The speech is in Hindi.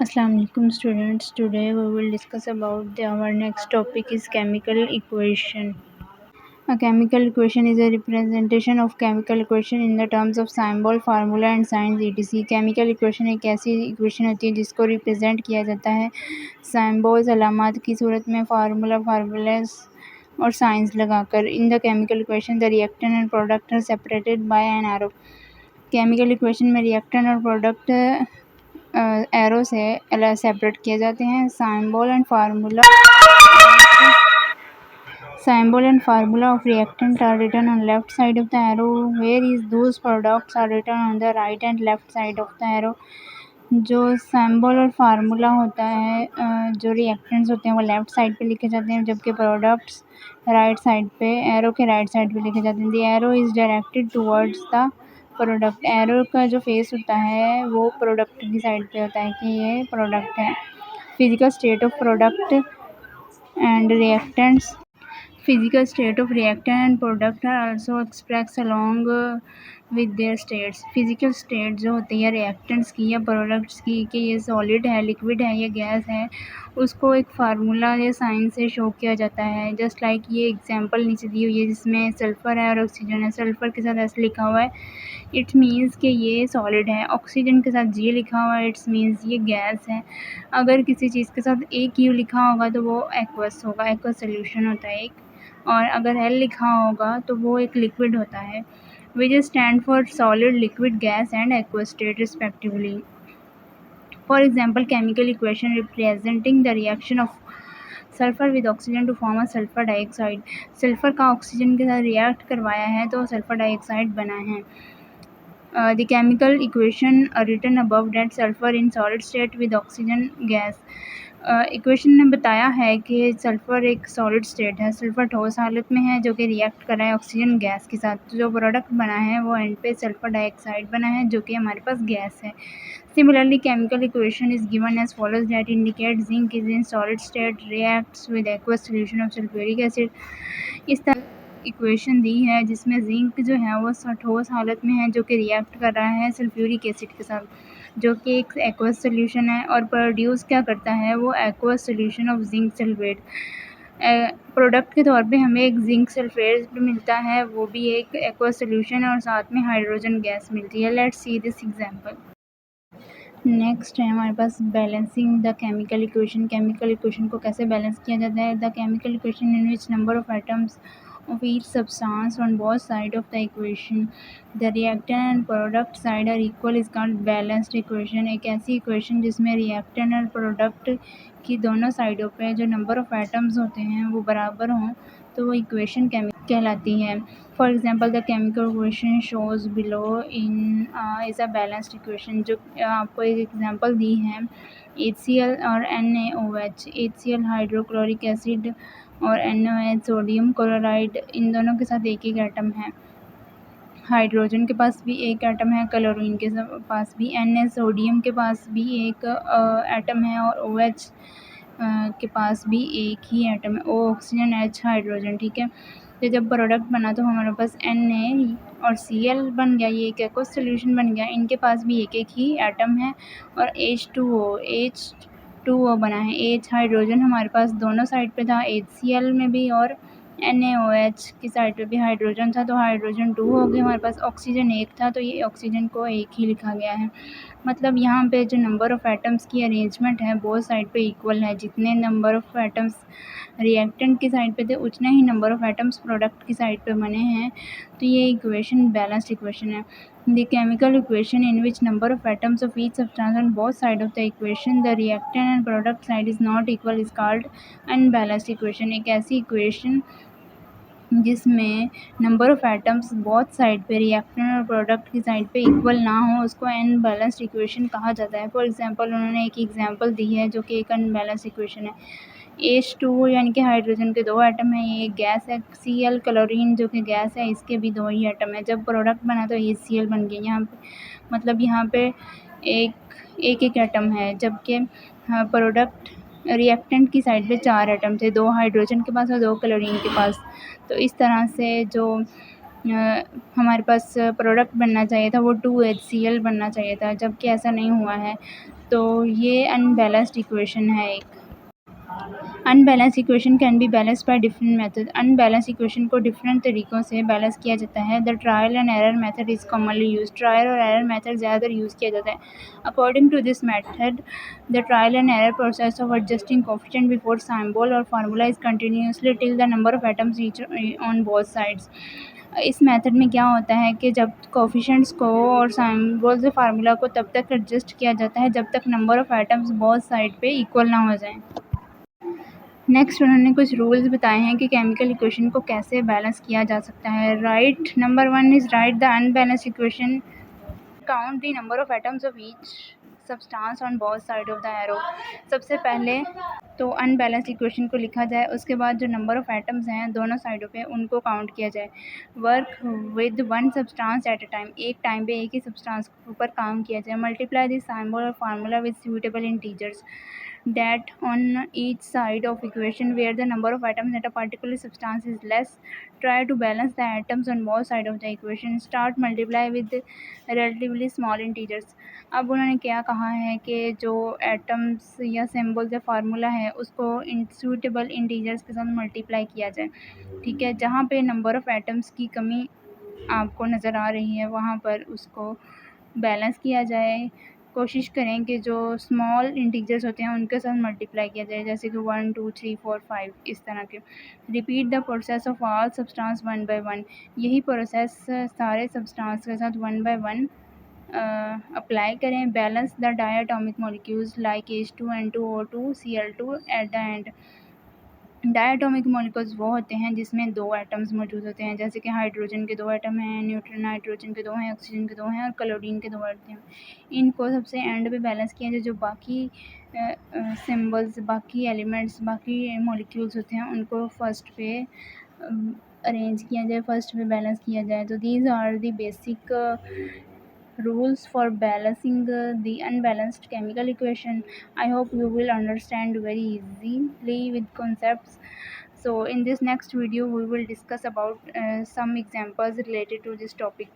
Assalamu alaikum students. Today we will discuss about our next topic is chemical equation. A chemical equation is a representation of chemical equation in the terms of symbol, formula and signs etc. Chemical equation एक ऐसी इक्वेशन होती है जिसको रिप्रेजेंट किया जाता है सिंबल्स अलामात की सूरत में, फार्मूलाज और साइंस लगाकर. In the chemical equation the reactant and product are separated by an arrow. Chemical equation में रिएक्टेंट और प्रोडक्ट एरो से सेपरेट किए जाते हैं. Symbol and formula of reactant are written on left side of the arrow, whereas those products are written on the right and left side of the arrow. जो सिंबल और फार्मूला होता है, जो रिएक्टेंट्स होते हैं वो लेफ़्ट साइड पे लिखे जाते हैं, जबकि प्रोडक्ट्स राइट साइड पे, एरो के राइट साइड पे लिखे जाते हैं. The arrow is directed towards the product. Arrow का जो फेस होता है वो प्रोडक्ट की साइड पे होता है कि ये प्रोडक्ट है. Physical state of product and reactants. Physical state of reactant and product are also expressed along with their states. Physical state जो होती है reactants की या products की कि ये solid है, liquid है या gas है, उसको एक फार्मूला या साइन से शो किया जाता है. जस्ट लाइक ये एग्जांपल नीचे दी हुई है जिसमें सल्फ़र है और ऑक्सीजन है. सल्फ़र के साथ एस लिखा हुआ है, इट्स मीन्स कि ये सॉलिड है. ऑक्सीजन के साथ जी लिखा हुआ है, इट्स मीन्स ये गैस है. अगर किसी चीज़ के साथ एक यू लिखा होगा तो वो एक्वस होगा, एक्वस सोल्यूशन होता है एक. और अगर एल लिखा होगा तो वो एक लिक्विड होता है. Which stand for solid, liquid, gas and aqueous state respectively. For example chemical equation representing the reaction of sulphur with oxygen to form a sulphur dioxide. Sulphur का ऑक्सीजन के साथ रिएक्ट करवाया है तो सल्फ़र डाइऑक्साइड बना है. The chemical equation written above that sulfur in solid state with oxygen gas. Equation ने बताया है कि सल्फ़र एक सॉलिड स्टेट है, सल्फ़र ठोस हालत में है जो कि रिएक्ट कर रहा है ऑक्सीजन गैस के साथ. जो प्रोडक्ट बना है वो एंड पे सल्फ़र डाइऑक्साइड बना है जो कि हमारे पास गैस है. Similarly, chemical equation is given as follows that indicate zinc is in solid state, reacts with aqueous solution of sulfuric acid. इस तरह इक्वेशन दी है जिसमें जिंक जो है वो ठोस हालत में है जो कि रिएक्ट कर रहा है सल्फ्यूरिक एसिड के साथ, जो कि एक एक्वस सोल्यूशन है, और प्रोड्यूस क्या करता है वो aqueous solution of zinc sulphate. Product के तौर पे हमें एक जिंक सल्फेट मिलता है, वो भी एक एक्वस सोल्यूशन है, और साथ में हाइड्रोजन गैस मिलती है. Let's see this example. Next है हमारे पास balancing the chemical equation. Chemical equation को कैसे बैलेंस किया जाता है. The chemical equation in which number of atoms of each substance on both sides of the equation, the reactant and product side are equal is called balanced equation. एक ऐसी इक्वेशन जिसमें रिएक्टेंट और प्रोडक्ट की दोनों साइडों पे जो नंबर ऑफ एटम्स होते हैं वो बराबर हों तो वो इक्वेशन कहलाती है. For example the chemical equation shows below in is a balanced equation. जो आपको एक एग्जांपल दी है HCl और NaOH. HCl हाइड्रोक्लोरिक एसिड और NaOH सोडियम क्लोराइड. इन दोनों के साथ एक एक एटम है. हाइड्रोजन के पास भी एक एटम है, क्लोरीन के पास भी, Na सोडियम के पास भी एक एटम है, और OH के पास भी एक ही एटम है. O oxygen, H hydrogen. ठीक है, तो जब प्रोडक्ट बना तो हमारे पास Na और Cl बन गया, ये एक एक्वस सोल्यूशन बन गया. इनके पास भी एक एक ही एटम है, और H2O बना है. H हाइड्रोजन हमारे पास दोनों साइड पे था, HCl में भी और NaOH की साइड पे भी हाइड्रोजन था, तो हाइड्रोजन 2 हो गए हमारे पास. ऑक्सीजन 1 था तो ये ऑक्सीजन को 1 ही लिखा गया है. मतलब यहाँ पे जो नंबर ऑफ़ एटम्स की अरेंजमेंट है बोथ साइड पे इक्वल है. जितने नंबर ऑफ़ एटम्स रिएक्टेंट की साइड पे थे उतने ही नंबर ऑफ़ एटम्स प्रोडक्ट की साइड पे बने हैं. तो ये इक्वेशन बैलेंस्ड इक्वेशन है. The chemical equation in which number of atoms of each substance on both sides of the equation, the reactant and product side is not equal is called unbalanced equation. एक ऐसी इक्वेशन जिसमें number of atoms both side पे रिएक्टेंट और प्रोडक्ट की साइड पे इक्वल ना हो उसको अनबैलेंस्ड इक्वेशन कहा जाता है. फॉर एग्जांपल उन्होंने एक एग्जांपल दी है जो कि एक अनबैलेंस्ड इक्वेशन है. H2 यानी कि हाइड्रोजन के 2 एटम हैं, ये एक गैस है. Cl क्लोरीन जो कि गैस है, इसके भी 2 ही एटम है. जब प्रोडक्ट बना तो HCl बन गया. यहाँ पे मतलब यहाँ पे एक एटम है, जबकि प्रोडक्ट रिएक्टेंट की साइड पे 4 एटम थे, 2 हाइड्रोजन के पास और 2 क्लोरीन के पास. तो इस तरह से जो हमारे पास प्रोडक्ट बनना चाहिए था वो 2HCl बनना चाहिए था, जबकि ऐसा नहीं हुआ है. तो ये अनबैलेंस्ड इक्वेशन है एक। Unbalance equation can be balance by different method. Unbalance equation को डिफरेंट तरीक़ों से बैलेंस किया जाता है। The trial and error method is commonly use. Trial और एरर मेथड ज़्यादातर यूज़ किया जाता है। According to this method the trial and error process of adjusting coefficient before symbol और formula is continuously till the number of atoms reach on both sides. इस मेथड में क्या होता है कि जब कोफिशिएंट्स को और सिंबल्स फार्मूला को तब तक एडजस्ट किया जाता है जब तक number of atoms both side पे इक्वल ना हो जाएं। नेक्स्ट उन्होंने कुछ रूल्स बताए हैं कि केमिकल इक्वेशन को कैसे बैलेंस किया जा सकता है। Right number 1 is right the unbalanced equation, count the number of atoms of each substance on both side of the arrow. सबसे पहले तो अनबैलेंस्ड इक्वेशन को लिखा जाए, उसके बाद जो नंबर ऑफ एटम्स हैं दोनों साइडों पे उनको काउंट किया जाए। Work with one substance at a time, एक टाइम पे एक ही सब्सटेंस के ऊपर काम किया जाए। मल्टीप्लाई दिस सिंबल और formula with suitable integers that on each side of equation where the number of atoms at a particular substance is less, try to balance the atoms on both sides of the equation. Start multiply with relatively small integers. अब उन्होंने क्या कहा है कि जो एटम्स या सिंबल्स या फार्मूला है उसको सूटेबल इंटीजर्स के साथ मल्टीप्लाई किया जाए। ठीक है, जहाँ पे नंबर ऑफ़ एटम्स की कमी आपको नज़र आ रही है वहाँ पर उसको बैलेंस किया जाए। कोशिश करें कि जो स्मॉल इंटीजर्स होते हैं उनके साथ मल्टीप्लाई किया जाए, जैसे कि 1 2 3 4 5 इस तरह के। Repeat the process of all substance one by one, यही प्रोसेस सारे सब्सटेंस के साथ वन बाय वन अप्लाई करें। Balance the diatomic molecules like H2N2O2 Cl2 at the end. Diatomic molecules वो होते हैं जिसमें दो एटम्स मौजूद होते हैं, जैसे कि हाइड्रोजन के दो एटम हैं, नाइट्रोजन के दो हैं, ऑक्सीजन के दो हैं और क्लोरीन के दो एटम हैं। इनको सबसे एंड पे बैलेंस किया जाए। जो बाकी सिंबल्स, बाकी एलिमेंट्स, बाकी मॉलिक्यूल्स होते हैं उनको फर्स्ट पे अरेंज किया जाए, फर्स्ट पे बैलेंस किया जाए। तो these are the basic rules for balancing the unbalanced chemical equation. I hope you will understand very easily with concepts. So in this next video we will discuss about some examples related to this topic.